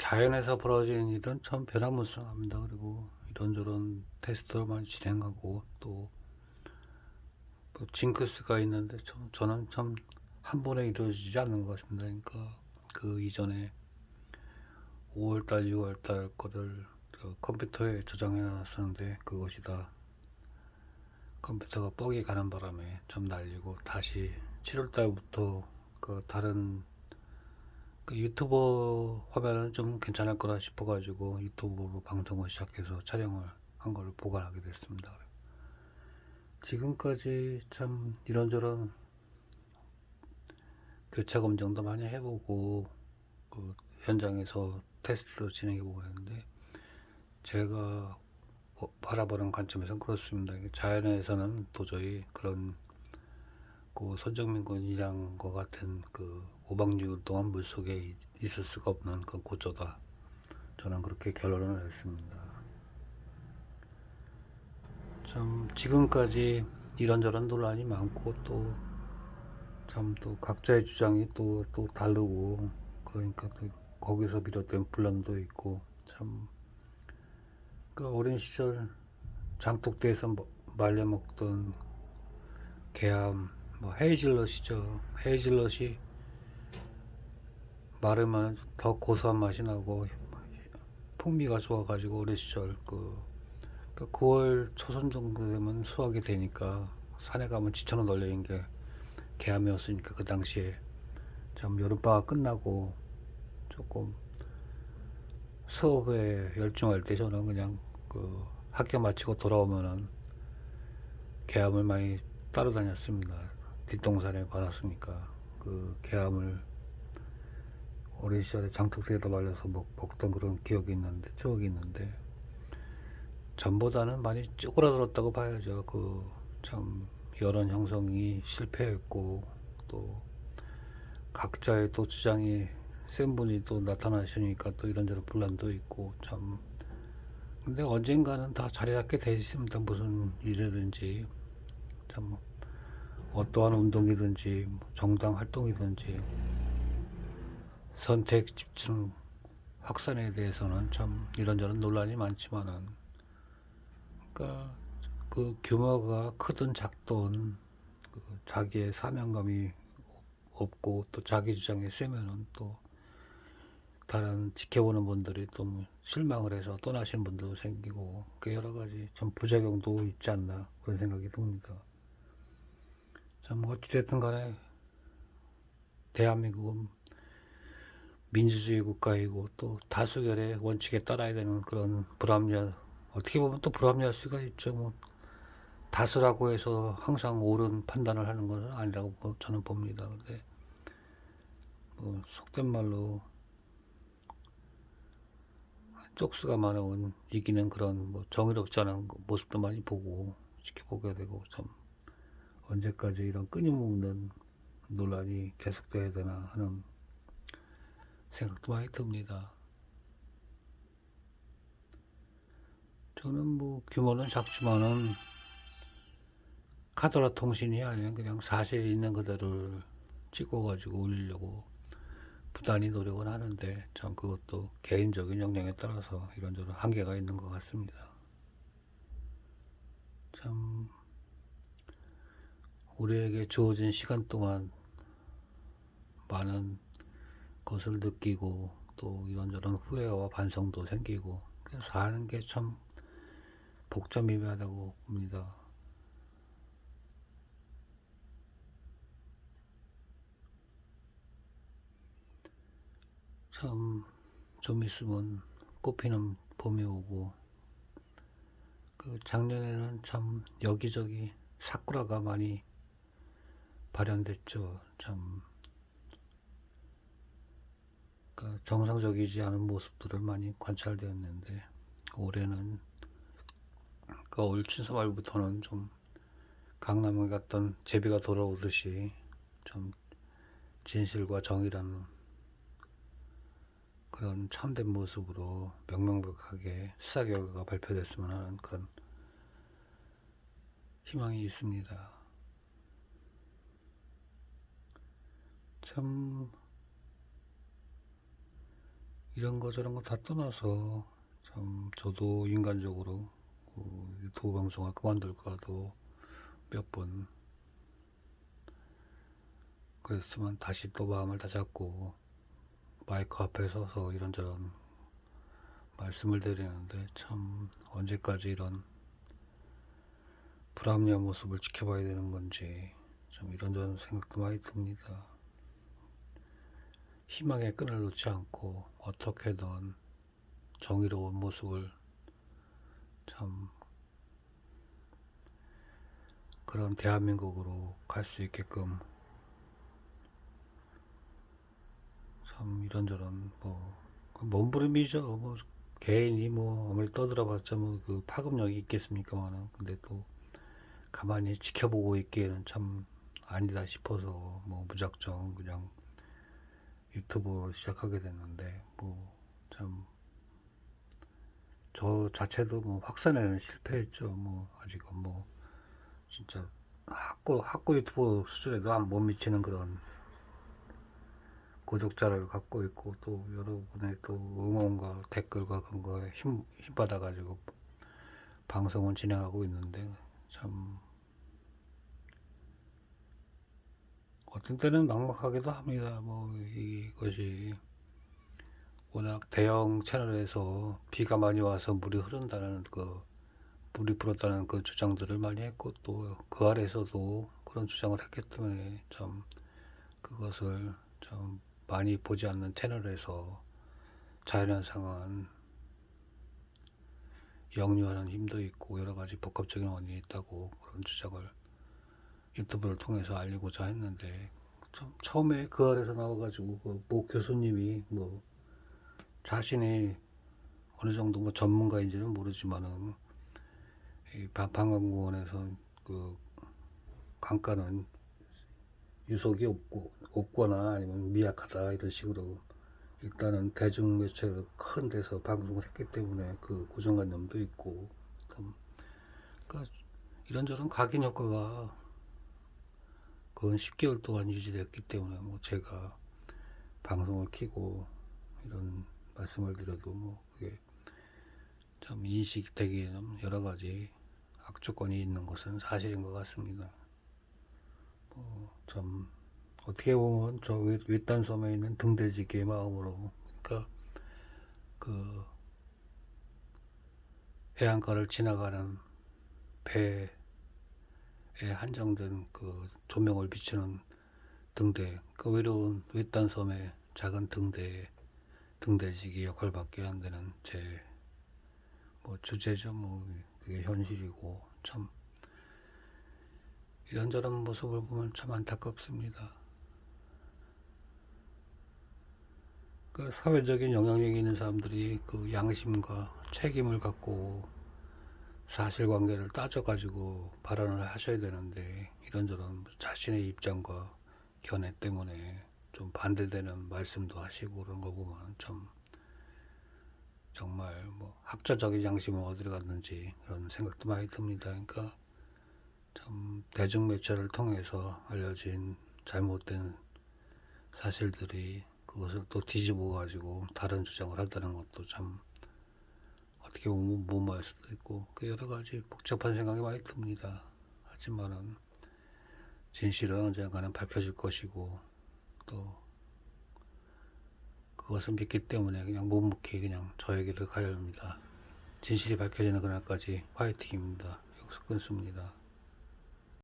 자연에서 벌어지는 일은 참 변화무쌍합니다. 그리고 이런저런 테스트를 많이 진행하고 또 징크스가 있는데 저는 참 한 번에 이루어지지 않는 것 같습니다. 그러니까 그 이전에 5월달, 6월달 거를 컴퓨터에 저장해 놨었는데 그것이 다 컴퓨터가 뻑이 가는 바람에 참 날리고 다시 7월달부터 그 다른 그 유튜버 화면은 좀 괜찮을 거라 싶어가지고 유튜브로 방송을 시작해서 촬영을 한 걸 보관하게 됐습니다. 지금까지 참 이런저런 교차 검증도 많이 해보고 그 현장에서 테스트도 진행해보고 그랬는데 제가 바라보는 관점에서는 그렇습니다. 자연에서는 도저히 그런 그 손정민 군이랑과 같은 그 5박 6일 동안 물속에 있을 수가 없는 그런 고조다. 저는 그렇게 결론을 냈습니다. 참 지금까지 이런저런 논란이 많고 또 참 또 각자의 주장이 또 다르고 그러니까 또 거기서 비롯된 분란도 있고 참 그 어린 시절 장독대에서 말려먹던 개암 뭐 헤이즐넛이죠. 헤이즐넛이 마르면 더 고소한 맛이 나고 풍미가 좋아가지고 어린 시절 그 9월 초순 정도 되면 수확이 되니까 산에 가면 지천으로 널려있는 게 개암이었으니까 그 당시에 참 여름방학 끝나고 조금 수업에 열중할 때 저는 그냥 그 학교 마치고 돌아오면은 개암을 많이 따라다녔습니다. 뒷동산에 많았으니까 그 개암을 어린 시절에 장독대에다 말려서 먹던 그런 기억이 있는데 추억이 있는데 전보다는 많이 쪼그라들었다고 봐야죠. 그 참 여론 형성이 실패했고 또 각자의 또 주장이 센 분이 또 나타나시니까 또 이런저런 분란도 있고 참 근데 언젠가는 다 자리 잡게 돼 있습니다. 무슨 일이든지 참 어떠한 운동이든지 정당 활동이든지 선택 집중 확산에 대해서는 참 이런저런 논란이 많지만은 그러니까 그 규모가 크든 작든 그 자기의 사명감이 없고 또 자기 주장이 세면은 또 다른 지켜보는 분들이 또 실망을 해서 떠나시는 분도 생기고 그 여러 가지 좀 부작용도 있지 않나 그런 생각이 듭니다. 참 어찌됐든 간에 대한민국은 민주주의 국가이고 또 다수결의 원칙에 따라야 되는 그런 불합리한 어떻게 보면 또 불합리할 수가 있죠. 뭐 다수라고 해서 항상 옳은 판단을 하는 것은 아니라고 저는 봅니다. 근데 뭐 속된 말로 쪽수가 많으면 이기는 그런 뭐 정의롭지 않은 모습도 많이 보고 지켜보게 되고 참 언제까지 이런 끊임없는 논란이 계속돼야 되나 하는 생각도 많이 듭니다. 저는 뭐 규모는 작지만은 카더라 통신이 아니라 그냥 사실 있는 그대로를 찍어가지고 올리려고 부단히 노력을 하는데 참 그것도 개인적인 역량에 따라서 이런저런 한계가 있는 것 같습니다. 참 우리에게 주어진 시간 동안 많은 것을 느끼고 또 이런저런 후회와 반성도 생기고 그래서 사는 게 참 복잡미묘하다고 봅니다. 참 좀 있으면 꽃피는 봄이 오고 그 작년에는 참 여기저기 사쿠라가 많이 발현됐죠. 참 그러니까 정상적이지 않은 모습들을 많이 관찰되었는데 올해는 그올 춘서 말부터는 좀 강남에 갔던 제비가 돌아오듯이 좀 진실과 정의라는 그런 참된 모습으로 명명백하게 수사 결과가 발표됐으면 하는 그런 희망이 있습니다. 참 이런 거 저런 거 다 떠나서 참 저도 인간적으로 유튜브 방송을 그만둘까도 몇 번 그랬으면 다시 또 마음을 다잡고 마이크 앞에 서서 이런저런 말씀을 드리는데, 참 언제까지 이런 불합리한 모습을 지켜봐야 되는 건지 좀 이런저런 생각도 많이 듭니다. 희망의 끈을 놓지 않고 어떻게든 정의로운 모습을, 참 그런 대한민국으로 갈 수 있게끔 참 이런저런 몸부림이죠. 개인이 아무리 떠들어봤자 그 파급력이 있겠습니까만은, 근데 또 가만히 지켜보고 있기에는 참 아니다 싶어서 무작정 그냥 유튜브로 시작하게 됐는데, 참 저 자체도 확산에는 실패했죠. 아직은 진짜 학고 유튜버 수준에도 안 못 미치는 그런 구독자를 갖고 있고, 또 여러분의 또 응원과 댓글과 그런 거에 힘 받아가지고 방송을 진행하고 있는데, 참 어떤 때는 막막하기도 합니다. 이것이 워낙 대형 채널에서 비가 많이 와서 물이 흐른다는 물이 불었다는 그 주장들을 많이 했고, 또 그 아래에서도 그런 주장을 했기 때문에 참 그것을 좀 많이 보지 않는 채널에서 자연현상은 역류하는 힘도 있고 여러 가지 복합적인 원인이 있다고 그런 주장을 유튜브를 통해서 알리고자 했는데, 참 처음에 그 아래에서 나와가지고 모 교수님이 자신이 어느 정도 전문가인지는 모르지만은 이 방광공원에서 그 강가는 유속이 없거나 아니면 미약하다 이런 식으로 일단은 대중매체로 큰 데서 방송을 했기 때문에 그 고정관념도 있고, 그러니까 이런저런 각인 효과가 그건 10개월 동안 유지됐기 때문에 제가 방송을 키고 이런 말씀을 드려도 그게 참 인식되기에는 여러 가지 악조건이 있는 것은 사실인 것 같습니다. 참 어떻게 보면 저 외딴 섬에 있는 등대지기의 마음으로, 그러니까 그 해안가를 지나가는 배에 한정된 그 조명을 비추는 등대, 그 외로운 외딴 섬의 작은 등대지기 역할밖에 안 되는 제 주제죠. 그게 현실이고, 참 이런저런 모습을 보면 참 안타깝습니다. 그 사회적인 영향력이 있는 사람들이 그 양심과 책임을 갖고 사실관계를 따져가지고 발언을 하셔야 되는데, 이런저런 자신의 입장과 견해 때문에 좀 반대되는 말씀도 하시고 그런 거 보면 참 정말 학자적인 양심은 어디로 갔는지 그런 생각도 많이 듭니다. 그러니까 참 대중매체를 통해서 알려진 잘못된 사실들이 그것을 또 뒤집어 가지고 다른 주장을 한다는 것도 참 어떻게 보면 무모할 수도 있고, 그 여러 가지 복잡한 생각이 많이 듭니다. 하지만은 진실은 언젠가는 밝혀질 것이고, 또 그것을 믿기 때문에 그냥 묵묵히 그냥 저의 길을 가야 합니다. 진실이 밝혀지는 그날까지 화이팅입니다. 여기서 끊습니다.